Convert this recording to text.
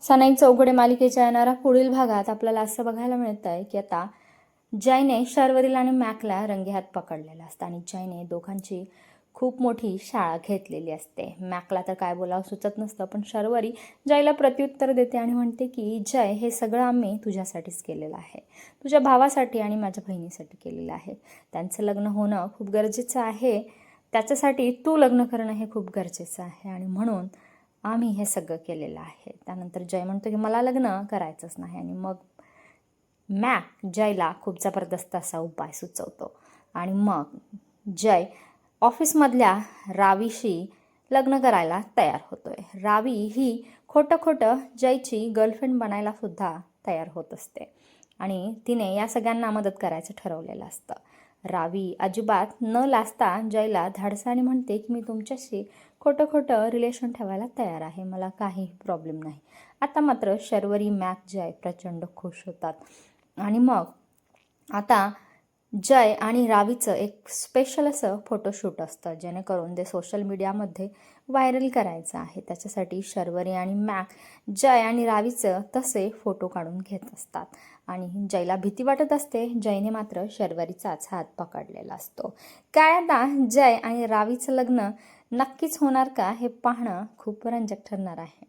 सनई चौघडे मालिकेच्या येणाऱ्या पुढील भागात आपल्याला असं बघायला मिळत आहे की आता जयने शर्वरीला आणि मॅकला रंगेहात पकडलेलं असतं आणि जयने दोघांची खूप मोठी शाळा घेतलेली असते. मॅकला तर काय बोलावं सुचत नसतं, पण शर्वरी जयला प्रत्युत्तर देते आणि म्हणते की जय, हे सगळं आम्ही तुझ्यासाठीच केलेलं आहे, तुझ्या भावासाठी आणि माझ्या बहिणीसाठी केलेलं आहे. त्यांचं लग्न होणं खूप गरजेचं आहे, त्याच्यासाठी तू लग्न करणं हे खूप गरजेचं आहे आणि म्हणून आम्ही हे सगळं केलेलं आहे. त्यानंतर जय म्हणतो की मला लग्न करायचंच नाही आणि मग मॅक जयला खूप जबरदस्त असा उपाय सुचवतो आणि मग जय ऑफिसमधल्या रावीशी लग्न करायला तयार होतोय. रावी ही खोटं जयची गर्लफ्रेंड बनायला सुद्धा तयार होत असते आणि तिने या सगळ्यांना मदत करायचं ठरवलेलं असतं. रावी अजिबात न लाजता जयला धाडसाने म्हणते की मी तुमच्याशी खोटं रिलेशन ठेवायला तयार आहे, मला काही प्रॉब्लेम नाही. आता मात्र शर्वरी, मॅक, जय प्रचंड खुश होतात आणि मग आता जय आणि रावीचं एक स्पेशल असं फोटोशूट असतं, जेणेकरून ते सोशल मीडियामध्ये व्हायरल करायचं आहे. त्याच्यासाठी शर्वरी आणि मॅक जय आणि रावीचं तसे फोटो काढून घेत असतात आणि जयला भीती वाटत असते. जयने मात्र शर्वरीचाच हात पकडलेला असतो. काय आता जय आणि रावीचं लग्न नक्कीच होणार का, हे पाहणं खूप रंजक ठरणार आहे.